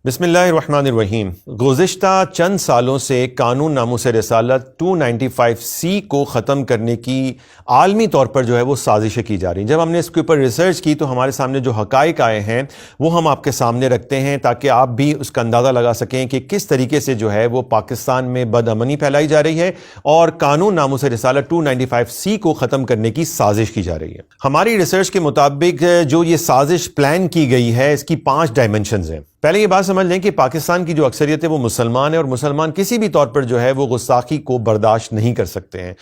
بسم اللہ الرحمن الرحیم۔ گزشتہ چند سالوں سے قانون ناموس رسالت 295C کو ختم کرنے کی عالمی طور پر جو ہے وہ سازشیں کی جا رہی ہیں۔ جب ہم نے اس کے اوپر ریسرچ کی تو ہمارے سامنے جو حقائق آئے ہیں وہ ہم آپ کے سامنے رکھتے ہیں تاکہ آپ بھی اس کا اندازہ لگا سکیں کہ کس طریقے سے جو ہے وہ پاکستان میں بد امنی پھیلائی جا رہی ہے اور قانون ناموس رسالت 295C کو ختم کرنے کی سازش کی جا رہی ہے۔ ہماری ریسرچ کے مطابق جو یہ سازش پلان کی گئی ہے اس کی 5 ڈائمنشنز ہیں۔ پہلے یہ بات سمجھ لیں کہ پاکستان کی جو اکثریت ہے وہ مسلمان ہے اور مسلمان کسی بھی طور پر جو ہے وہ گستاخی کو برداشت نہیں کر سکتے ہیں۔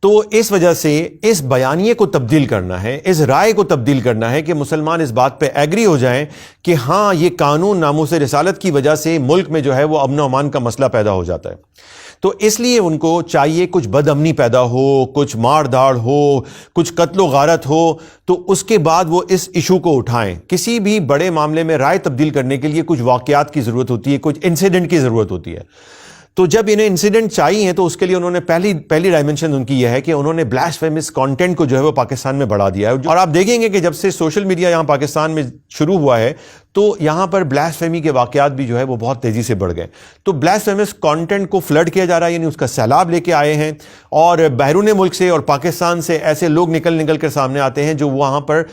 تو اس وجہ سے اس بیانیے کو تبدیل کرنا ہے، اس رائے کو تبدیل کرنا ہے کہ مسلمان اس بات پہ ایگری ہو جائیں کہ ہاں یہ قانون ناموس رسالت کی وجہ سے ملک میں جو ہے وہ امن و امان کا مسئلہ پیدا ہو جاتا ہے۔ تو اس لیے ان کو چاہیے کچھ بد امنی پیدا ہو، کچھ مار دھاڑ ہو، کچھ قتل و غارت ہو، تو اس کے بعد وہ اس ایشو کو اٹھائیں۔ کسی بھی بڑے معاملے میں رائے تبدیل کرنے کے لیے کچھ واقعات کی ضرورت ہوتی ہے، کچھ انسیڈنٹ کی ضرورت ہوتی ہے۔ تو جب انہیں انسیڈنٹ چاہیے تو اس کے لیے انہوں نے پہلی ڈائمنشن ان کی یہ ہے کہ انہوں نے بلاسفیمس کانٹینٹ کو جو ہے وہ پاکستان میں بڑھا دیا ہے۔ اور آپ دیکھیں گے کہ جب سے سوشل میڈیا یہاں پاکستان میں شروع ہوا ہے تو یہاں پر بلاسفیمی کے واقعات بھی جو ہے وہ بہت تیزی سے بڑھ گئے۔ تو بلاسفیمس کانٹینٹ کو فلڈ کیا جا رہا ہے، یعنی اس کا سیلاب لے کے آئے ہیں اور بیرون ملک سے اور پاکستان سے ایسے لوگ نکل کر سامنے آتے ہیں جو وہاں پر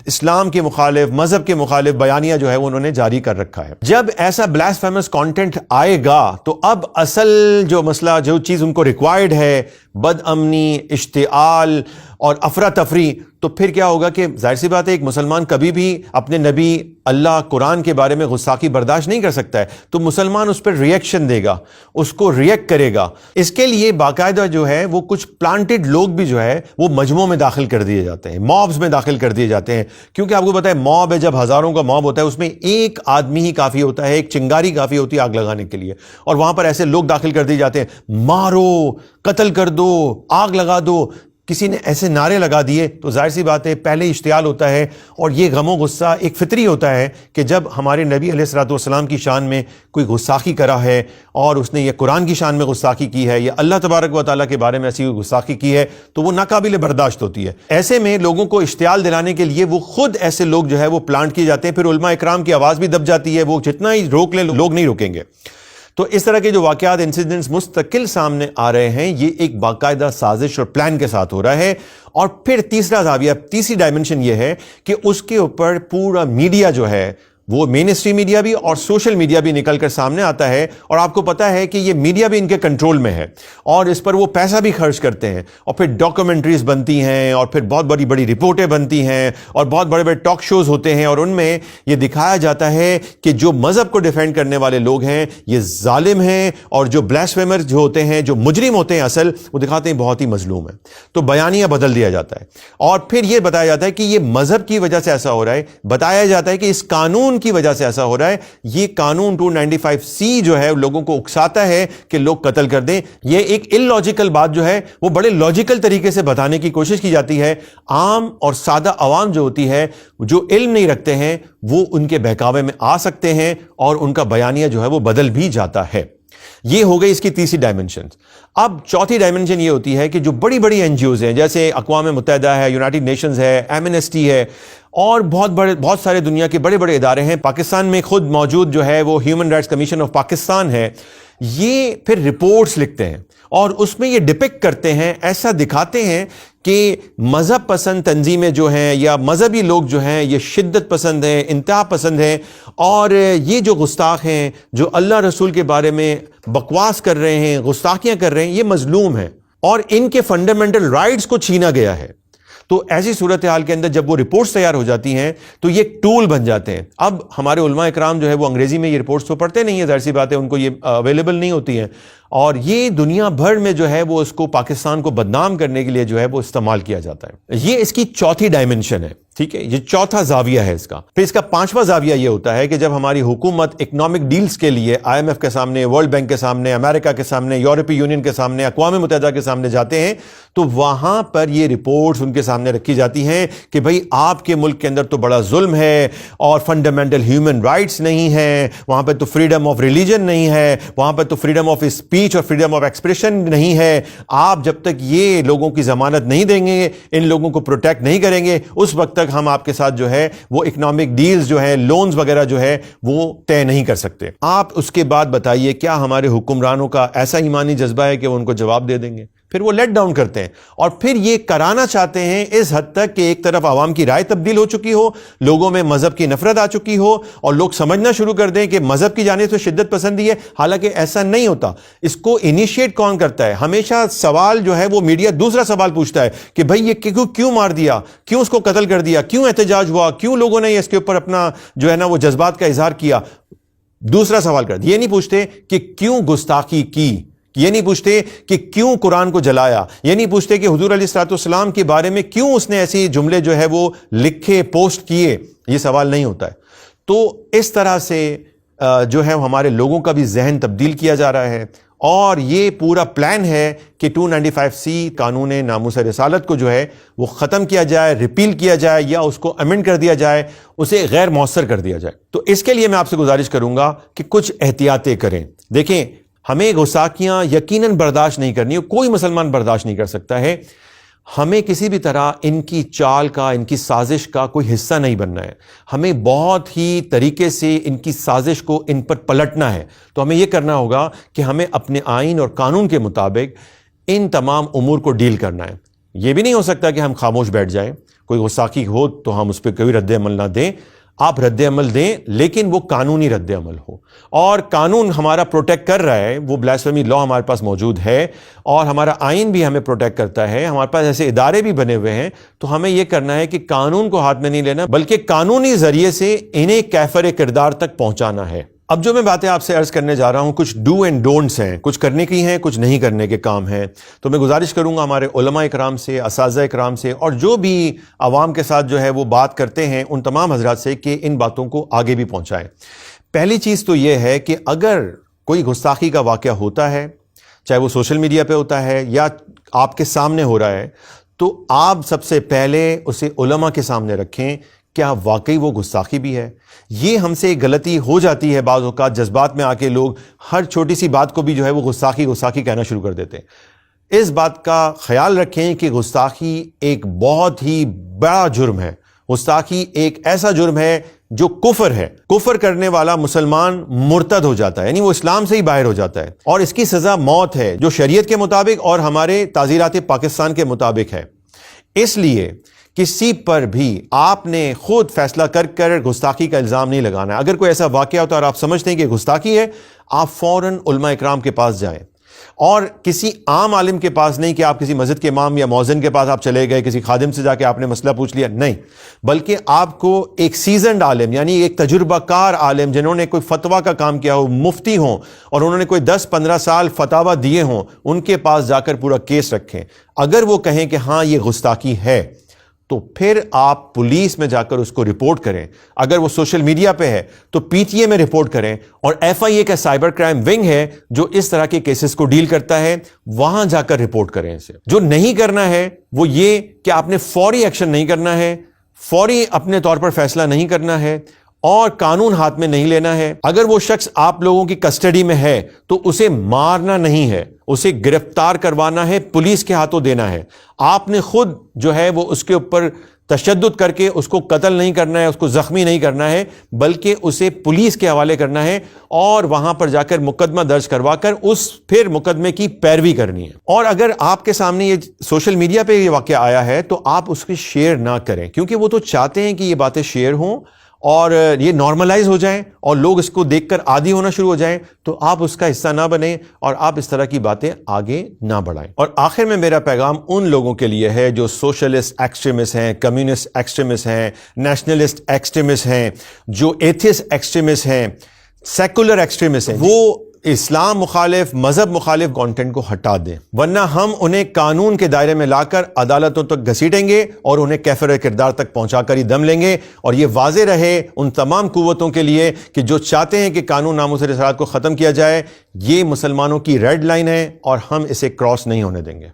اسلام کے مخالف، مذہب کے مخالف بیانیہ جو ہے وہ انہوں نے جاری کر رکھا ہے۔ جب ایسا بلاسفیمس کانٹینٹ آئے گا تو اب اصل جو مسئلہ، جو چیز ان کو ریکوائرڈ ہے، بد امنی، اشتعال اور افراتفری، تو پھر کیا ہوگا کہ ظاہر سی بات ہے ایک مسلمان کبھی بھی اپنے نبی، اللہ، قرآن کے بارے میں گستاخی برداشت نہیں کر سکتا ہے، تو مسلمان اس پر ریئیکشن دے گا، اس کو ریئیکٹ کرے گا۔ اس کے لیے باقاعدہ جو ہے وہ کچھ پلانٹڈ لوگ بھی جو ہے وہ مجموعوں میں داخل کر دیے جاتے ہیں، موبز میں داخل کر دیے جاتے ہیں، کیونکہ آپ کو پتہ ہے موب ہے، جب ہزاروں کا موب ہوتا ہے اس میں ایک آدمی ہی کافی ہوتا ہے، ایک چنگاری کافی ہوتی ہے آگ لگانے کے لیے، اور وہاں پر ایسے لوگ داخل کر دیے جاتے ہیں، مارو، قتل کر دو، آگ لگا دو۔ کسی نے ایسے نعرے لگا دیے تو ظاہر سی بات ہے پہلے اشتعال ہوتا ہے، اور یہ غم و غصہ ایک فطری ہوتا ہے کہ جب ہمارے نبی علیہ الصلوۃ والسلام کی شان میں کوئی گستاخی کرا ہے اور اس نے یہ قرآن کی شان میں گستاخی کی ہے یا اللہ تبارک و تعالیٰ کے بارے میں ایسی کوئی گستاخی کی ہے تو وہ ناقابل برداشت ہوتی ہے۔ ایسے میں لوگوں کو اشتعال دلانے کے لیے وہ خود ایسے لوگ جو ہے وہ پلانٹ کیے جاتے ہیں، پھر علماء اکرام کی آواز بھی دب جاتی ہے، وہ جتنا ہی روک لیں لوگ نہیں روکیں گے۔ تو اس طرح کے جو واقعات، انسیڈنٹس مستقل سامنے آ رہے ہیں، یہ ایک باقاعدہ سازش اور پلان کے ساتھ ہو رہا ہے۔ اور پھر تیسرا زاویہ، تیسری ڈائمنشن یہ ہے کہ اس کے اوپر پورا میڈیا جو ہے وہ مین اسٹریم میڈیا بھی اور سوشل میڈیا بھی نکل کر سامنے آتا ہے، اور آپ کو پتا ہے کہ یہ میڈیا بھی ان کے کنٹرول میں ہے اور اس پر وہ پیسہ بھی خرچ کرتے ہیں، اور پھر ڈاکومنٹریز بنتی ہیں اور پھر بہت بڑی بڑی رپورٹیں بنتی ہیں اور بہت بڑے بڑے ٹاک شوز ہوتے ہیں، اور ان میں یہ دکھایا جاتا ہے کہ جو مذہب کو ڈیفینڈ کرنے والے لوگ ہیں یہ ظالم ہیں، اور جو بلاسفیمر جو ہوتے ہیں، جو مجرم ہوتے ہیں اصل، وہ دکھاتے ہیں بہت ہی مظلوم ہیں۔ تو بیانیہ بدل دیا جاتا ہے اور پھر یہ بتایا جاتا ہے کہ یہ مذہب کی وجہ سے ایسا ہو رہا ہے، بتایا جاتا ہے کہ اس قانون کی وجہ سے ایسا ہو رہا ہے، یہ قانون 295C جو ہے لوگوں کو اکساتا ہے کہ لوگ قتل کر دیں۔ یہ ایک اللاجیکل بات جو ہے وہ بڑے لاجیکل طریقے سے بتانے کی کوشش کی جاتی ہے۔ عام اور سادہ عوام جو ہوتی ہے، جو علم نہیں رکھتے ہیں، وہ ان کے بہکاوے میں آ سکتے ہیں اور ان کا بیانیہ جو ہے وہ بدل بھی جاتا ہے۔ یہ ہو گئی اس کی تیسری ڈائمنشن۔ اب چوتھی ڈائمنشن یہ ہوتی ہے کہ جو بڑی بڑی این جی اوز ہیں، جیسے اقوام متحدہ ہے، یونائٹڈ نیشنز ہے، ایمنسٹی ہے، اور بہت سارے دنیا کے بڑے بڑے ادارے ہیں، پاکستان میں خود موجود جو ہے وہ human rights commission of Pakistan ہے، یہ پھر رپورٹس لکھتے ہیں اور اس میں یہ ڈپکٹ کرتے ہیں، ایسا دکھاتے ہیں کہ مذہب پسند تنظیمیں جو ہیں یا مذہبی لوگ جو ہیں یہ شدت پسند ہیں، انتہا پسند ہیں، اور یہ جو گستاخ ہیں، جو اللہ رسول کے بارے میں بکواس کر رہے ہیں، گستاخیاں کر رہے ہیں، یہ مظلوم ہیں اور ان کے فنڈامنٹل رائٹس کو چھینا گیا ہے۔ تو ایسی صورتحال کے اندر جب وہ رپورٹس تیار ہو جاتی ہیں تو یہ ایک ٹول بن جاتے ہیں۔ اب ہمارے علماء اکرام جو ہے وہ انگریزی میں یہ رپورٹس تو پڑھتے نہیں ہیں، ظاہر سی بات ہے ان کو یہ اویلیبل نہیں ہوتی ہیں، اور یہ دنیا بھر میں جو ہے وہ اس کو پاکستان کو بدنام کرنے کے لیے جو ہے وہ استعمال کیا جاتا ہے۔ یہ اس کی چوتھی ڈائمنشن ہے، ٹھیک ہے، یہ چوتھا زاویہ ہے اس کا۔ پھر اس کا پانچواں زاویہ یہ ہوتا ہے کہ جب ہماری حکومت اکنامک ڈیلز کے لیے IMF کے سامنے، ورلڈ بینک کے سامنے، امریکہ کے سامنے، یورپی یونین کے سامنے، اقوام متحدہ کے سامنے جاتے ہیں تو وہاں پر یہ رپورٹس ان کے سامنے رکھی جاتی ہیں کہ بھئی آپ کے ملک کے اندر تو بڑا ظلم ہے اور فنڈامنٹل ہیومن رائٹس نہیں ہیں، وہاں پہ تو فریڈم آف ریلیجن نہیں ہے، وہاں پہ تو فریڈم آف اسپیچ اور فریڈم آف ایکسپریشن نہیں ہے، آپ جب تک یہ لوگوں کی ضمانت نہیں دیں گے، ان لوگوں کو پروٹیکٹ نہیں کریں گے، اس وقت تک تک ہم آپ کے ساتھ جو ہے وہ اکنامک ڈیلز جو ہے لونز وغیرہ جو ہے وہ طے نہیں کر سکتے. آپ اس کے بعد بتائیے کیا ہمارے حکمرانوں کا ایسا ایمانی جذبہ ہے کہ وہ ان کو جواب دے دیں گے؟ پھر وہ لیٹ ڈاؤن کرتے ہیں اور پھر یہ کرانا چاہتے ہیں اس حد تک کہ ایک طرف عوام کی رائے تبدیل ہو چکی ہو, لوگوں میں مذہب کی نفرت آ چکی ہو اور لوگ سمجھنا شروع کر دیں کہ مذہب کی جانب سے شدت پسندی ہے, حالانکہ ایسا نہیں ہوتا. اس کو انیشیٹ کون کرتا ہے؟ ہمیشہ سوال جو ہے وہ میڈیا دوسرا سوال پوچھتا ہے کہ بھائی یہ کیوں مار دیا, کیوں اس کو قتل کر دیا, کیوں احتجاج ہوا, کیوں لوگوں نے اس کے اوپر اپنا جو ہے نا وہ جذبات کا اظہار کیا. دوسرا سوال کر دیا. یہ نہیں پوچھتے کہ کیوں گستاخی کی, یہ نہیں پوچھتے کہ کیوں قرآن کو جلایا, یہ نہیں پوچھتے کہ حضور علیہ الصلوۃ والسلام کے بارے میں کیوں اس نے ایسی جملے جو ہے وہ لکھے پوسٹ کیے. یہ سوال نہیں ہوتا ہے. تو اس طرح سے جو ہے ہمارے لوگوں کا بھی ذہن تبدیل کیا جا رہا ہے اور یہ پورا پلان ہے کہ 295C قانون ناموس رسالت کو جو ہے وہ ختم کیا جائے, ریپیل کیا جائے یا اس کو امینڈ کر دیا جائے, اسے غیر مؤثر کر دیا جائے. تو اس کے لیے میں آپ سے گزارش کروں گا کہ کچھ احتیاطیں کریں. دیکھیں, ہمیں گستاخیاں یقیناً برداشت نہیں کرنی, کوئی مسلمان برداشت نہیں کر سکتا ہے. ہمیں کسی بھی طرح ان کی چال کا, ان کی سازش کا کوئی حصہ نہیں بننا ہے. ہمیں بہت ہی طریقے سے ان کی سازش کو ان پر پلٹنا ہے. تو ہمیں یہ کرنا ہوگا کہ ہمیں اپنے آئین اور قانون کے مطابق ان تمام امور کو ڈیل کرنا ہے. یہ بھی نہیں ہو سکتا کہ ہم خاموش بیٹھ جائیں. کوئی گستاخی ہو تو ہم اس پہ کوئی رد عمل نہ دیں. آپ رد عمل دیں لیکن وہ قانونی رد عمل ہو, اور قانون ہمارا پروٹیکٹ کر رہا ہے. وہ بلاسفیمی لا ہمارے پاس موجود ہے اور ہمارا آئین بھی ہمیں پروٹیکٹ کرتا ہے. ہمارے پاس ایسے ادارے بھی بنے ہوئے ہیں. تو ہمیں یہ کرنا ہے کہ قانون کو ہاتھ میں نہیں لینا بلکہ قانونی ذریعے سے انہیں کیفر کردار تک پہنچانا ہے. اب جو میں باتیں آپ سے عرض کرنے جا رہا ہوں کچھ ڈو اینڈ ڈونٹس ہیں, کچھ کرنے کی ہیں, کچھ نہیں کرنے کے کام ہیں. تو میں گزارش کروں گا ہمارے علماء اکرام سے, اساتذہ اکرام سے اور جو بھی عوام کے ساتھ جو ہے وہ بات کرتے ہیں ان تمام حضرات سے کہ ان باتوں کو آگے بھی پہنچائیں. پہلی چیز تو یہ ہے کہ اگر کوئی گستاخی کا واقعہ ہوتا ہے, چاہے وہ سوشل میڈیا پہ ہوتا ہے یا آپ کے سامنے ہو رہا ہے, تو آپ سب سے پہلے اسے علماء کے سامنے رکھیں. کیا واقعی وہ گستاخی بھی ہے؟ یہ ہم سے غلطی ہو جاتی ہے بعض اوقات, جذبات میں آ کے لوگ ہر چھوٹی سی بات کو بھی جو ہے وہ گستاخی کہنا شروع کر دیتے ہیں. اس بات کا خیال رکھیں کہ گستاخی ایک بہت ہی بڑا جرم ہے. گستاخی ایک ایسا جرم ہے جو کفر ہے. کفر کرنے والا مسلمان مرتد ہو جاتا ہے, یعنی وہ اسلام سے ہی باہر ہو جاتا ہے, اور اس کی سزا موت ہے جو شریعت کے مطابق اور ہمارے تعزیرات پاکستان کے مطابق ہے. اس لیے کسی پر بھی آپ نے خود فیصلہ کر گستاخی کا الزام نہیں لگانا ہے. اگر کوئی ایسا واقعہ ہوتا ہے اور آپ سمجھتے ہیں کہ گستاخی ہے, آپ فوراً علماء اکرام کے پاس جائیں, اور کسی عام عالم کے پاس نہیں کہ آپ کسی مسجد کے امام یا مؤذن کے پاس آپ چلے گئے, کسی خادم سے جا کے آپ نے مسئلہ پوچھ لیا, نہیں, بلکہ آپ کو ایک سیزنڈ عالم یعنی ایک تجربہ کار عالم جنہوں نے کوئی فتویٰ کا کام کیا ہو, مفتی ہوں اور انہوں نے کوئی 10-15 سال فتاویٰ دیے ہوں, ان کے پاس جا کر پورا کیس رکھیں. اگر وہ کہیں کہ ہاں یہ گستاخی ہے تو پھر آپ پولیس میں جا کر اس کو رپورٹ کریں. اگر وہ سوشل میڈیا پہ ہے تو PTA میں رپورٹ کریں, اور FIA کا سائبر کرائم ونگ ہے جو اس طرح کے کیسز کو ڈیل کرتا ہے, وہاں جا کر رپورٹ کریں اسے. جو نہیں کرنا ہے وہ یہ کہ آپ نے فوری ایکشن نہیں کرنا ہے, فوری اپنے طور پر فیصلہ نہیں کرنا ہے اور قانون ہاتھ میں نہیں لینا ہے. اگر وہ شخص آپ لوگوں کی کسٹڈی میں ہے تو اسے مارنا نہیں ہے, اسے گرفتار کروانا ہے, پولیس کے ہاتھوں دینا ہے. آپ نے خود جو ہے وہ اس کے اوپر تشدد کر کے اس کو قتل نہیں کرنا ہے, اس کو زخمی نہیں کرنا ہے, بلکہ اسے پولیس کے حوالے کرنا ہے اور وہاں پر جا کر مقدمہ درج کروا کر اس پھر مقدمے کی پیروی کرنی ہے. اور اگر آپ کے سامنے یہ سوشل میڈیا پہ یہ واقعہ آیا ہے تو آپ اس کی شیئر نہ کریں, کیونکہ وہ تو چاہتے ہیں کہ یہ باتیں شیئر ہوں اور یہ نارملائز ہو جائیں اور لوگ اس کو دیکھ کر عادی ہونا شروع ہو جائیں. تو آپ اس کا حصہ نہ بنیں اور آپ اس طرح کی باتیں آگے نہ بڑھائیں. اور آخر میں میرا پیغام ان لوگوں کے لیے ہے جو سوشلسٹ ایکسٹریمسٹ ہیں, کمیونسٹ ایکسٹریمسٹ ہیں, نیشنلسٹ ایکسٹریمسٹ ہیں, جو ایتھسٹ ایکسٹریمسٹ ہیں, سیکولر ایکسٹریمسٹ ہیں, وہ اسلام مخالف, مذہب مخالف کانٹینٹ کو ہٹا دیں, ورنہ ہم انہیں قانون کے دائرے میں لا کر عدالتوں تک گھسیٹیں گے اور انہیں کیفر کردار تک پہنچا کر ہی دم لیں گے. اور یہ واضح رہے ان تمام قوتوں کے لیے کہ جو چاہتے ہیں کہ قانون ناموس رسالت کو ختم کیا جائے, یہ مسلمانوں کی ریڈ لائن ہے اور ہم اسے کراس نہیں ہونے دیں گے.